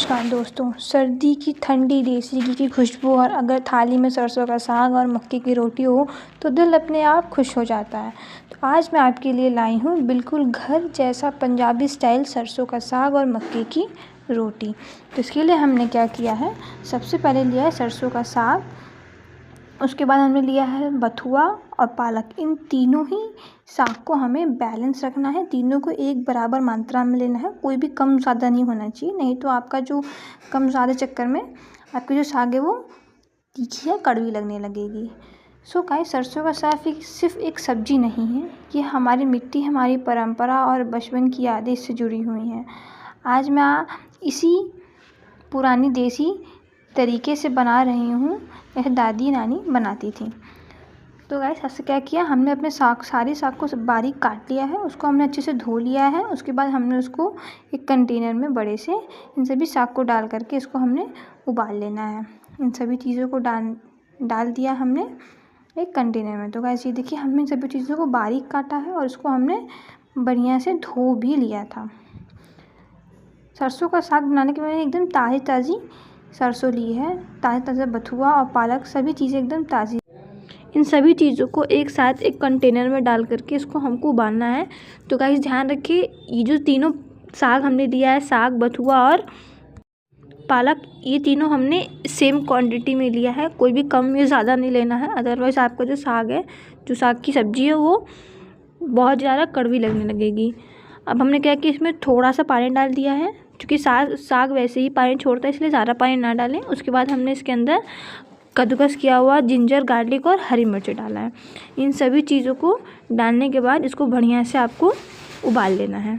नमस्कार दोस्तों, सर्दी की ठंडी देसी घी की खुशबू और अगर थाली में सरसों का साग और मक्के की रोटी हो तो दिल अपने आप खुश हो जाता है। तो आज मैं आपके लिए लाई हूँ बिल्कुल घर जैसा पंजाबी स्टाइल सरसों का साग और मक्के की रोटी। तो इसके लिए हमने क्या किया है, सबसे पहले लिया है सरसों का साग, उसके बाद हमने लिया है बथुआ और पालक। इन तीनों ही साग को हमें बैलेंस रखना है, तीनों को एक बराबर मात्रा में लेना है, कोई भी कम ज़्यादा नहीं होना चाहिए, नहीं तो आपका जो कम ज़्यादा चक्कर में आपकी जो साग है वो तीखी या कड़वी लगने लगेगी। सो गाइस, सरसों का साग सिर्फ एक सब्जी नहीं है, ये हमारी मिट्टी, हमारी परंपरा और बचपन की यादें इससे जुड़ी हुई हैं। आज मैं इसी पुरानी देसी तरीके से बना रही हूँ, यह दादी नानी बनाती थी। तो गाइस, ऐसे क्या किया, हमने अपने सारे साग को बारीक काट लिया है, उसको हमने अच्छे से धो लिया है। उसके बाद हमने उसको एक कंटेनर में बड़े से इन सभी साग को डाल करके इसको हमने उबाल लेना है। इन सभी चीज़ों को डाल दिया हमने एक कंटेनर में। तो गाइस, ये देखिए, हमने इन सभी चीज़ों को बारीक काटा है और उसको हमने बढ़िया से धो भी लिया था। सरसों का साग बनाने के मैंने एकदम ताज़ी सरसों ली है, ताज़ा बथुआ और पालक, सभी चीज़ें एकदम ताज़ी। इन सभी चीज़ों को एक साथ एक कंटेनर में डाल करके इसको हमको उबालना है। तो गाइस, ध्यान रखिए, ये जो तीनों साग हमने दिया है, साग, बथुआ और पालक, ये तीनों हमने सेम क्वांटिटी में लिया है, कोई भी कम या ज़्यादा नहीं लेना है। अदरवाइज़ आपका जो साग है, जो साग की सब्ज़ी है, वो बहुत ज़्यादा कड़वी लगने लगेगी। अब हमने क्या किया, इसमें थोड़ा सा पानी डाल दिया है, क्योंकि साग वैसे ही पानी छोड़ता है, इसलिए ज़्यादा पानी ना डालें। उसके बाद हमने इसके अंदर कद्दूकस किया हुआ जिंजर, गार्लिक और हरी मिर्च डाला है। इन सभी चीज़ों को डालने के बाद इसको बढ़िया से आपको उबाल लेना है।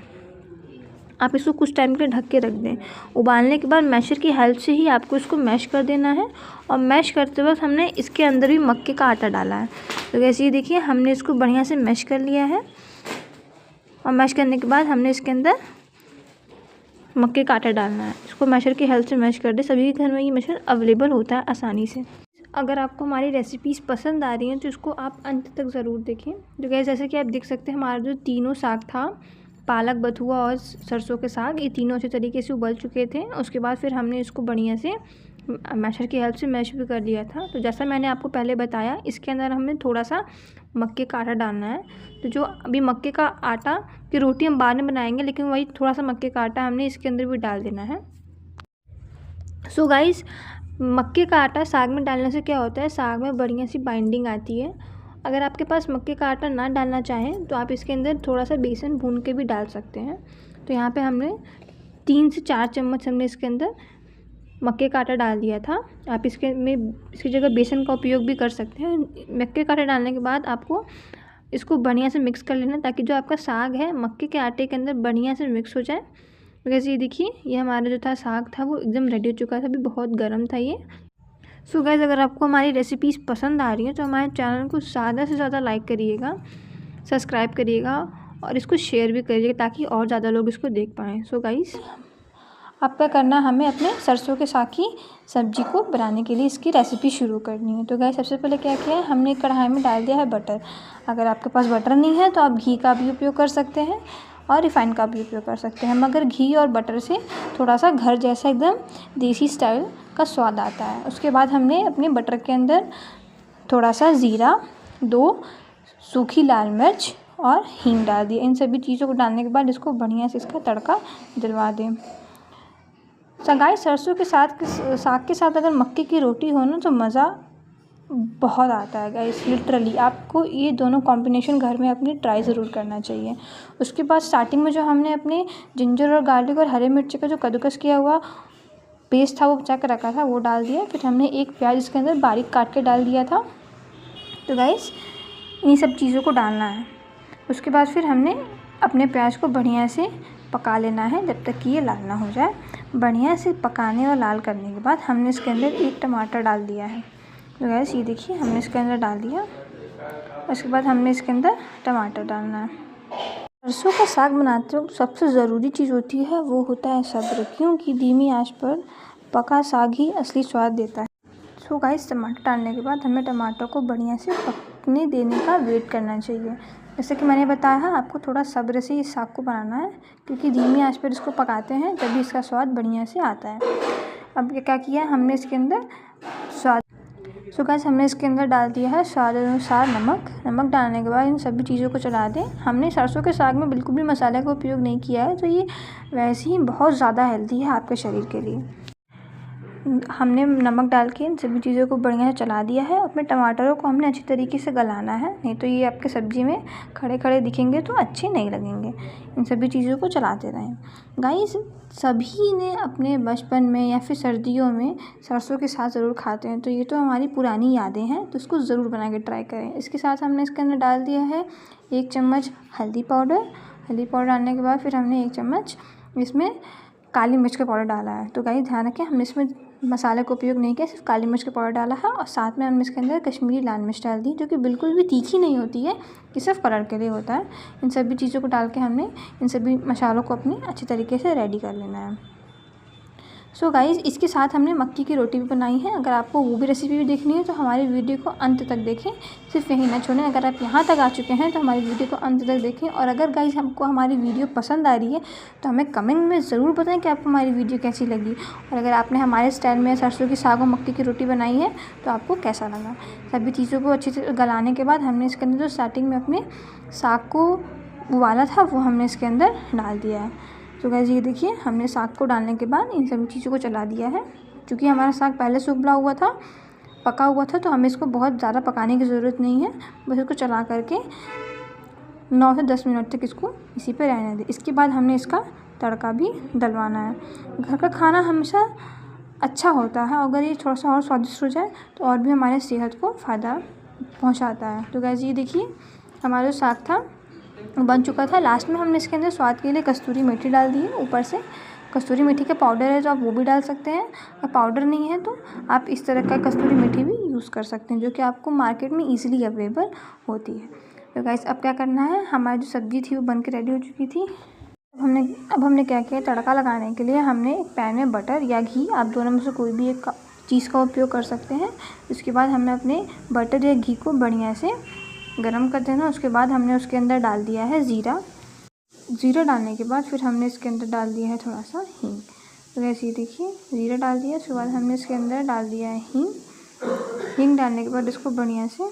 आप इसको कुछ टाइम के लिए ढक के रख दें। उबालने के बाद मैशर की हेल्प से ही आपको इसको मैश कर देना है। और मैश करते वक्त हमने इसके अंदर भी मक्के का आटा डाला है। तो जैसे ये देखिए, हमने इसको बढ़िया से मैश कर लिया है। और मैश करने के बाद हमने इसके अंदर मक्के का आटा डालना है। इसको मैशर की हेल्प से मैश कर दे। सभी के घर में ये मैशर अवेलेबल होता है आसानी से। अगर आपको हमारी रेसिपीज़ पसंद आ रही हैं तो इसको आप अंत तक ज़रूर देखें। तो गैस, जैसे कि आप देख सकते हैं, हमारा जो तीनों साग था, पालक, बथुआ और सरसों के साग, ये तीनों अच्छे तरीके से उबल चुके थे। उसके बाद फिर हमने इसको बढ़िया से मैशर की हेल्प से मैश भी कर लिया था। तो जैसा मैंने आपको पहले बताया, इसके अंदर हमने थोड़ा सा मक्के का आटा डालना है। तो जो अभी मक्के का आटा की रोटी हम बाद में बनाएंगे, लेकिन वही थोड़ा सा मक्के का आटा हमने इसके अंदर भी डाल देना है। सो गाइस, मक्के का आटा साग में डालने से क्या होता है, साग में बढ़िया सी बाइंडिंग आती है। अगर आपके पास मक्के का आटा ना डालना चाहें तो आप इसके अंदर थोड़ा सा बेसन भून के भी डाल सकते हैं। तो यहाँ पे हमने 3 से 4 चम्मच हमने इसके अंदर मक्के का आटा डाल दिया था। आप इसकी जगह बेसन का उपयोग भी कर सकते हैं। मक्के का आटा डालने के बाद आपको इसको बढ़िया से मिक्स कर लेना, ताकि जो आपका साग है मक्के के आटे के अंदर बढ़िया से मिक्स हो जाए। वैसे ये देखिए, ये हमारा जो था साग था वो एकदम रेडी हो चुका था, अभी बहुत गर्म था ये। सो गाइस, अगर आपको हमारी रेसिपीज़ पसंद आ रही हैं तो हमारे चैनल को ज़्यादा से ज़्यादा लाइक करिएगा, सब्सक्राइब करिएगा और इसको शेयर भी करिएगा, ताकि और ज़्यादा लोग इसको देख पाएँ। सो गाइस, अब क्या करना है, हमें अपने सरसों के साग की सब्ज़ी को बनाने के लिए इसकी रेसिपी शुरू करनी है। तो गाइस, सबसे पहले क्या किया है, हमने कढ़ाई में डाल दिया है बटर। अगर आपके पास बटर नहीं है तो आप घी का भी उपयोग कर सकते हैं और रिफ़ाइंड का भी उपयोग कर सकते हैं, मगर घी और बटर से थोड़ा सा घर जैसा एकदम देसी स्टाइल का स्वाद आता है। उसके बाद हमने अपने बटर के अंदर थोड़ा सा ज़ीरा, 2 सूखी लाल मिर्च और हींग डाल दिया। इन सभी चीज़ों को डालने के बाद इसको बढ़िया से इसका तड़का दिलवा दें। गाइस, सरसों के साग के साथ अगर मक्के की रोटी हो ना तो मज़ा बहुत आता है गाइस, लिटरली आपको ये दोनों कॉम्बिनेशन घर में अपनी ट्राई ज़रूर करना चाहिए। उसके बाद स्टार्टिंग में जो हमने अपने जिंजर और गार्लिक और हरे मिर्ची का जो कद्दूकस किया हुआ पेस्ट था वो बचा कर रखा था, वो डाल दिया। फिर हमने एक प्याज इसके अंदर बारीक काट के डाल दिया था। तो गाइस, इन सब चीज़ों को डालना है। उसके बाद फिर हमने अपने प्याज को बढ़िया से पका लेना है जब तक कि ये लाल ना हो जाए। बढ़िया से पकाने और लाल करने के बाद हमने इसके अंदर एक टमाटर डाल दिया है। तो गाइस, ये देखिए, हमने इसके अंदर डाल दिया। उसके बाद हमने इसके अंदर टमाटर डालना है। सरसों का साग बनाते वक्त सबसे ज़रूरी चीज़ होती है वो होता है सब्र, क्योंकि धीमी आंच पर पका साग ही असली स्वाद देता है। सो गाइस, टमाटर डालने के बाद हमें टमाटर को बढ़िया से पकने देने का वेट करना चाहिए। जैसे कि मैंने बताया है, आपको थोड़ा सब्र से इस साग को बनाना है, क्योंकि धीमी आंच पर इसको पकाते हैं तभी इसका स्वाद बढ़िया से आता है। अब क्या किया है हमने इसके अंदर स्वाद सो गाइस हमने इसके अंदर डाल दिया है स्वाद अनुसार नमक डालने के बाद इन सभी चीज़ों को चला दें। हमने सरसों के साग में बिल्कुल भी मसाले का उपयोग नहीं किया है, तो ये वैसे ही बहुत ज़्यादा हेल्दी है आपके शरीर के लिए। हमने नमक डाल के इन सभी चीज़ों को बढ़िया से चला दिया है। अपने टमाटरों को हमने अच्छी तरीके से गलाना है, नहीं तो ये आपके सब्ज़ी में खड़े खड़े दिखेंगे तो अच्छे नहीं लगेंगे। इन सभी चीज़ों को चलाते रहें। गाइस सभी ने अपने बचपन में या फिर सर्दियों में सरसों के साग ज़रूर खाते हैं, तो ये तो हमारी पुरानी यादें हैं, तो इसको ज़रूर बना के ट्राई करें। इसके साथ हमने इसके अंदर डाल दिया है 1 चम्मच हल्दी पाउडर डालने के बाद फिर हमने 1 चम्मच इसमें काली मिर्च का पाउडर डाला है। तो गाइस ध्यान रखें, हमने इसमें मसाले का उपयोग नहीं किया, सिर्फ काली मिर्च का पाउडर डाला है और साथ में हमने इसके अंदर कश्मीरी लाल मिर्च डाल दी, जो कि बिल्कुल भी तीखी नहीं होती है, ये सिर्फ कलर के लिए होता है। इन सभी चीज़ों को डाल के हमने इन सभी मसालों को अपनी अच्छी तरीके से रेडी कर लेना है। सो गाइस इसके साथ हमने मक्की की रोटी भी बनाई है। अगर आपको वो भी रेसिपी भी देखनी है तो हमारी वीडियो को अंत तक देखें, सिर्फ यहीं ना छोड़ें। अगर आप यहाँ तक आ चुके हैं तो हमारी वीडियो को अंत तक देखें। और अगर गाइस हमको हमारी वीडियो पसंद आ रही है तो हमें कमेंट में ज़रूर बताएं कि आपको हमारी वीडियो कैसी लगी। और अगर आपने हमारे स्टाइल में सरसों की साग और मक्की की रोटी बनाई है तो आपको कैसा लगा। सभी चीज़ों को अच्छे से गलाने के बाद हमने इसके अंदर जो स्टार्टिंग में अपने साग को उबाला था वो हमने इसके अंदर डाल दिया है। तो गाइस ये देखिए, हमने साग को डालने के बाद इन सभी चीज़ों को चला दिया है। क्योंकि हमारा साग पहले से उबला हुआ था, पका हुआ था, तो हमें इसको बहुत ज़्यादा पकाने की ज़रूरत नहीं है। बस इसको चला करके 9 से 10 मिनट तक इसको इसी पे रहने दें। इसके बाद हमने इसका तड़का भी डलवाना है। घर का खाना हमेशा अच्छा होता है, अगर ये थोड़ा सा और स्वादिष्ट हो जाए तो और भी हमारे सेहत को फ़ायदा पहुँचाता है। तो गाइस ये देखिए, हमारा जो साग था बन चुका था। लास्ट में हमने इसके अंदर स्वाद के लिए कस्तूरी मेथी डाल दी है। ऊपर से कस्तूरी मेथी का पाउडर है तो आप वो भी डाल सकते हैं, और पाउडर नहीं है तो आप इस तरह का कस्तूरी मेथी भी यूज़ कर सकते हैं, जो कि आपको मार्केट में ईजिली अवेलेबल होती है। तो गाइस अब क्या करना है, हमारी जो सब्ज़ी थी वो बन के रेडी हो चुकी थी। अब हमने क्या किया, तड़का लगाने के लिए हमने एक पैन में बटर या घी, आप दोनों में से कोई भी एक चीज़ का उपयोग कर सकते हैं। उसके बाद हमने अपने बटर या घी को बढ़िया से गरम कर देना। उसके बाद हमने उसके अंदर डाल दिया है ज़ीरा डालने के बाद फिर हमने इसके अंदर डाल दिया है थोड़ा सा हींग। तो वैसे ही देखिए, ज़ीरा डाल दिया, उसके बाद हमने इसके अंदर डाल दिया है हींग डालने के बाद इसको बढ़िया से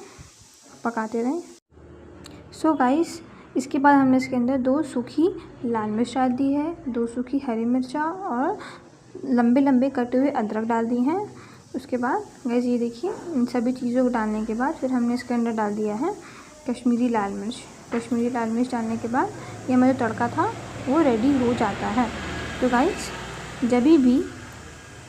पकाते रहें। सो गाइस इसके बाद हमने इसके अंदर 2 सूखी लाल मिर्च डाल दी है, 2 सूखी हरी मिर्चा और लंबे लंबे कटे हुए अदरक डाल दी हैं। उसके बाद गाइस ये देखिए, इन सभी चीज़ों को डालने के बाद फिर हमने इसके अंदर डाल दिया है कश्मीरी लाल मिर्च डालने के बाद ये हमारा जो तड़का था वो रेडी हो जाता है। तो गाइस जब भी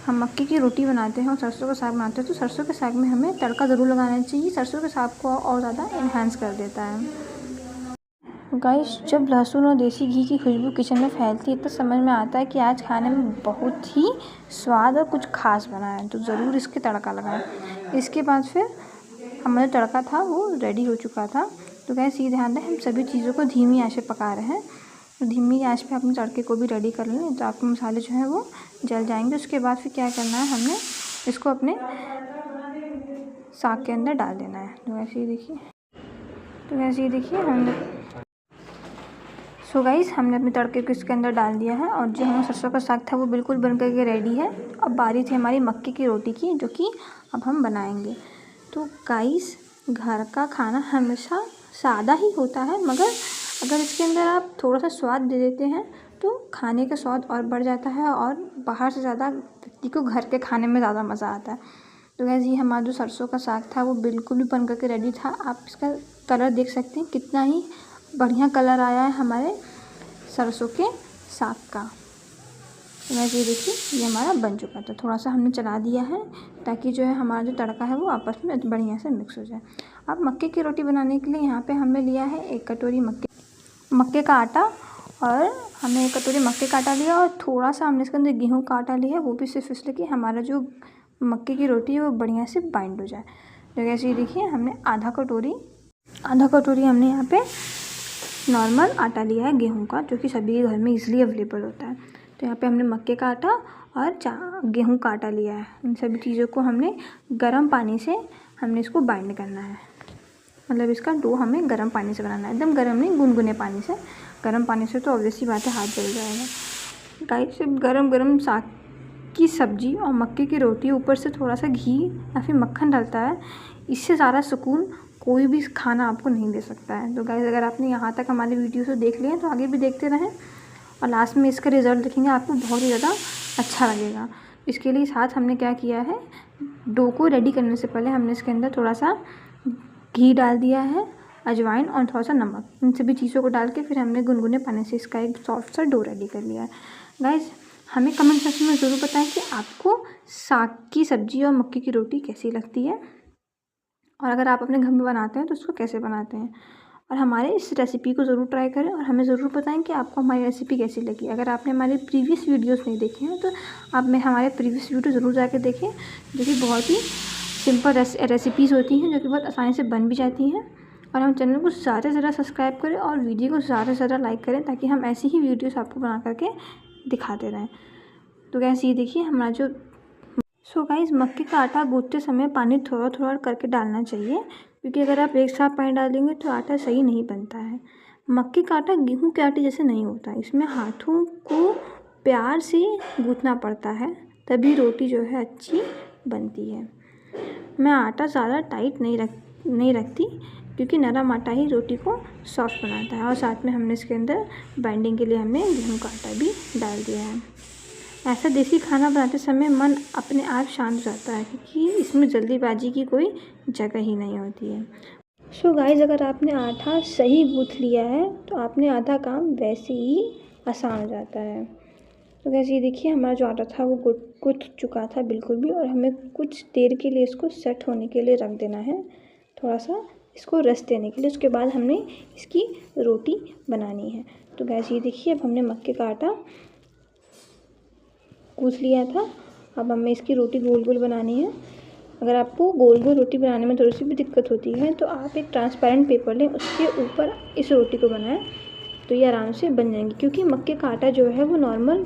हम मक्की की रोटी बनाते हैं और सरसों का साग बनाते हैं तो सरसों के साग में हमें तड़का ज़रूर लगाना चाहिए। सरसों के साग को और ज़्यादा इन्हांस कर देता है। गाइस जब लहसुन और देसी घी की खुशबू किचन में फैलती है तो समझ में आता है कि आज खाने में बहुत ही स्वाद और कुछ खास बना है, तो ज़रूर इसके तड़का लगाएं। इसके बाद फिर हमारा तड़का था वो रेडी हो चुका था। तो गाइस ये ध्यान दें, हम सभी चीज़ों को धीमी आंच पे पका रहे हैं। तो धीमी आंच पे अपने तड़के को भी रेडी कर लें, तो आपके मसाले जो हैं वो जल जाएंगे। उसके बाद फिर क्या करना है, हमने इसको अपने साग के अंदर डाल देना है। तो वैसे ही देखिए हमने सो गाइस हमने अपने तड़के को इसके अंदर डाल दिया है और जो हमारा सरसों का साग था वो बिल्कुल बन करके रेडी है। अब बारी थी हमारी मक्की की रोटी की, जो कि अब हम बनाएंगे। तो गाइस घर का खाना हमेशा सादा ही होता है, मगर अगर इसके अंदर आप थोड़ा सा स्वाद दे देते हैं तो खाने का स्वाद और बढ़ जाता है और बाहर से ज़्यादा व्यक्ति को घर के खाने में ज़्यादा मज़ा आता है। तो गाइस ये हमारा जो सरसों का साग था वो बिल्कुल भी बन करके रेडी था। आप इसका कलर देख सकते हैं, कितना ही बढ़िया कलर आया है हमारे सरसों के साग का। वैसे ये देखिए, ये हमारा बन चुका था। थोड़ा सा हमने चला दिया है ताकि जो है हमारा जो तड़का है वो आपस में बढ़िया से मिक्स हो जाए। अब मक्के की रोटी बनाने के लिए यहाँ पे हमने लिया है 1 कटोरी मक्के का आटा, और हमने 1 कटोरी मक्के का आटा लिया और थोड़ा सा हमने इसके अंदर गेहूँ का आटा लिया है, वो भी सिर्फ इसलिए कि हमारा जो मक्के की रोटी है वो बढ़िया से बाइंड हो जाए। तो वैसे ये देखिए, हमने आधा कटोरी हमने यहाँ पे नॉर्मल आटा लिया है गेहूं का, जो कि सभी के घर में इजीली अवेलेबल होता है। तो यहाँ पे हमने मक्के का आटा और गेहूं का आटा लिया है। इन सभी चीज़ों को हमने गर्म पानी से हमने इसको बाइंड करना है। मतलब इसका डो हमें गर्म पानी से बनाना है, एकदम गर्म नहीं, गुनगुने पानी से। गर्म पानी से तो ऑब्वियसली बात है हाथ जल जाएगा। गाइस जब गरम गरम साग की सब्ज़ी और मक्के की रोटी ऊपर से थोड़ा सा घी या फिर मक्खन डलता है, इससे ज़्यादा सुकून कोई भी खाना आपको नहीं दे सकता है। तो गाइस अगर आपने यहाँ तक हमारी वीडियो को देख लिया तो आगे भी देखते रहें और लास्ट में इसका रिज़ल्ट देखेंगे, आपको बहुत ही ज़्यादा अच्छा लगेगा। इसके लिए साथ हमने क्या किया है, डो को रेडी करने से पहले हमने इसके अंदर थोड़ा सा घी डाल दिया है, अजवाइन और थोड़ा सा नमक, इन सभी चीज़ों को डाल के फिर हमने गुनगुने पानी से इसका एक सॉफ्ट सा डो रेडी कर लिया है। गाइस हमें कमेंट सेक्शन में ज़रूर बताएं कि आपको साग की सब्ज़ी और मक्के की रोटी कैसी लगती है, और अगर आप अपने घर में बनाते हैं तो उसको कैसे बनाते हैं। और हमारे इस रेसिपी को ज़रूर ट्राई करें और हमें ज़रूर बताएं कि आपको हमारी रेसिपी कैसी लगी। अगर आपने हमारे प्रीवियस वीडियोस नहीं देखे हैं तो आप हमारे प्रीवियस वीडियो ज़रूर जाके देखें, जो कि बहुत ही सिंपल रेसिपीज़ होती हैं, जो कि बहुत आसानी से बन भी जाती हैं। और हम चैनल को ज़्यादा से ज़्यादा सब्सक्राइब करें और वीडियो को ज़्यादा से ज़्यादा लाइक करें, ताकि हम ऐसी ही वीडियोस आपको बना करके दिखाते रहें। तो गैस ये देखिए हमारा जो गाइस मक्के का आटा गूँथते समय पानी थोड़ा थोड़ा करके डालना चाहिए, क्योंकि अगर आप एक साथ पानी डाल देंगे तो आटा सही नहीं बनता है। मक्के का आटा गेहूँ के आटे जैसे नहीं होता, इसमें हाथों को प्यार से गूँथना पड़ता है, तभी रोटी जो है अच्छी बनती है। मैं आटा ज़्यादा टाइट नहीं रखती, क्योंकि नरम आटा ही रोटी को सॉफ्ट बनाता है। और साथ में हमने इसके अंदर बाइंडिंग के लिए हमने गेहूँ का आटा भी डाल दिया है। ऐसा देसी खाना बनाते समय मन अपने आप शांत हो जाता है, क्योंकि इसमें जल्दीबाजी की कोई जगह ही नहीं होती है। सो गाइस अगर आपने आटा सही गूँथ लिया है तो आपने आधा काम वैसे ही आसान हो जाता है। तो गैस ये देखिए हमारा जो आटा था वो गूँथ चुका था बिल्कुल भी, और हमें कुछ देर के लिए इसको सेट होने के लिए रख देना है, थोड़ा सा इसको रेस्ट देने के लिए। उसके बाद हमने इसकी रोटी बनानी है। तो गैस ये देखिए अब हमने मक्के का आटा गूँथ लिया था, अब हमें इसकी रोटी गोल गोल बनानी है। अगर आपको गोल गोल रोटी बनाने में थोड़ी सी भी दिक्कत होती है तो आप एक ट्रांसपेरेंट पेपर लें, उसके ऊपर इस रोटी को बनाएं, तो ये आराम से बन जाएंगी। क्योंकि मक्के का आटा जो है वो नॉर्मल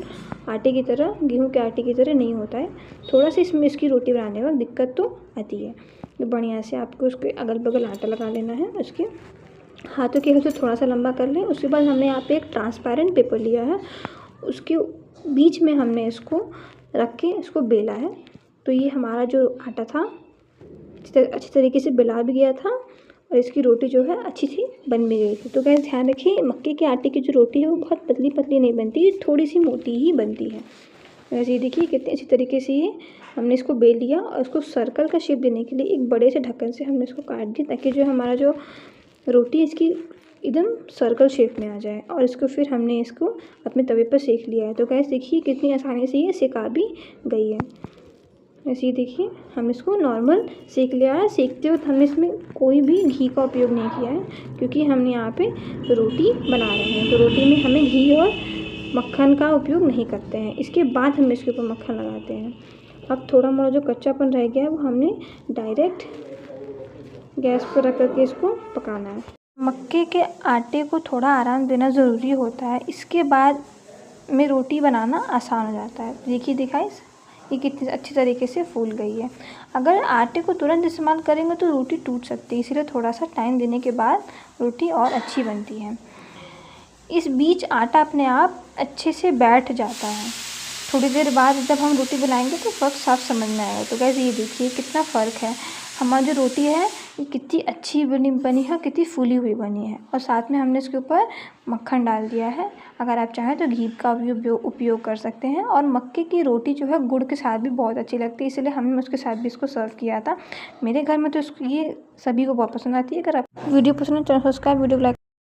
आटे की तरह, गेहूं के आटे की तरह नहीं होता है, थोड़ा सा इसमें इसकी रोटी बनाने में दिक्कत तो आती है। तो बढ़िया से आपको उसके अगल बगल आटा लगा लेना है, उसके हाथों के हेल्प से थोड़ा सा लंबा कर लें। उसके बाद हमने यहाँ पे एक ट्रांसपेरेंट पेपर लिया है, उसके बीच में हमने इसको रख के इसको बेला है। तो ये हमारा जो आटा था अच्छी तरीके से बेला भी गया था और इसकी रोटी जो है अच्छी सी बन भी गई थी। तो गैस ध्यान रखिए मक्के के आटे की जो रोटी है वो बहुत पतली पतली नहीं बनती, थोड़ी सी मोटी ही बनती है। वैसे ये देखिए कितनी अच्छी तरीके से ये हमने इसको बेल लिया और इसको सर्कल का शेप देने के लिए एक बड़े से ढक्कन से हमने इसको काट दिया, ताकि जो हमारा जो रोटी है इसकी एकदम सर्कल शेप में आ जाए। और इसको फिर हमने इसको अपने तवे पर सेक लिया है। तो गैस देखिए कितनी आसानी से ये सेका भी गई है। ऐसे ही देखिए हम इसको नॉर्मल सेक लिया है। सेकते वक्त हमने इसमें कोई भी घी का उपयोग नहीं किया है, क्योंकि हमने यहाँ पे रोटी बना रहे हैं, तो रोटी में हमें घी और मक्खन का उपयोग नहीं करते हैं। इसके बाद हम इसके ऊपर मक्खन लगाते हैं। अब थोड़ा मोड़ा जो कच्चापन रह गया है वो हमने डायरेक्ट गैस पर रख करके इसको पकाना है। मक्के के आटे को थोड़ा आराम देना ज़रूरी होता है, इसके बाद में रोटी बनाना आसान हो जाता है। देखिए दिखाई ये कितनी अच्छी तरीके से फूल गई है। अगर आटे को तुरंत इस्तेमाल करेंगे तो रोटी टूट सकती है, इसलिए थोड़ा सा टाइम देने के बाद रोटी और अच्छी बनती है। इस बीच आटा अपने आप अच्छे से बैठ जाता है। थोड़ी देर बाद जब हम रोटी बनाएंगे तो फ़र्क साफ समझ में आएगा। तो गाइस ये देखिए कितना फ़र्क है, हमारी जो रोटी है ये कितनी अच्छी बनी है, कितनी फूली हुई बनी है। और साथ में हमने इसके ऊपर मक्खन डाल दिया है। अगर आप चाहें तो घी का भी उपयोग कर सकते हैं। और मक्के की रोटी जो है गुड़ के साथ भी बहुत अच्छी लगती है, इसलिए हमने उसके साथ भी इसको सर्व किया था। मेरे घर में तो ये सभी को बहुत पसंद आती है। अगर आप वीडियो पसंद है चैनल सब्सक्राइब, वीडियो को लाइक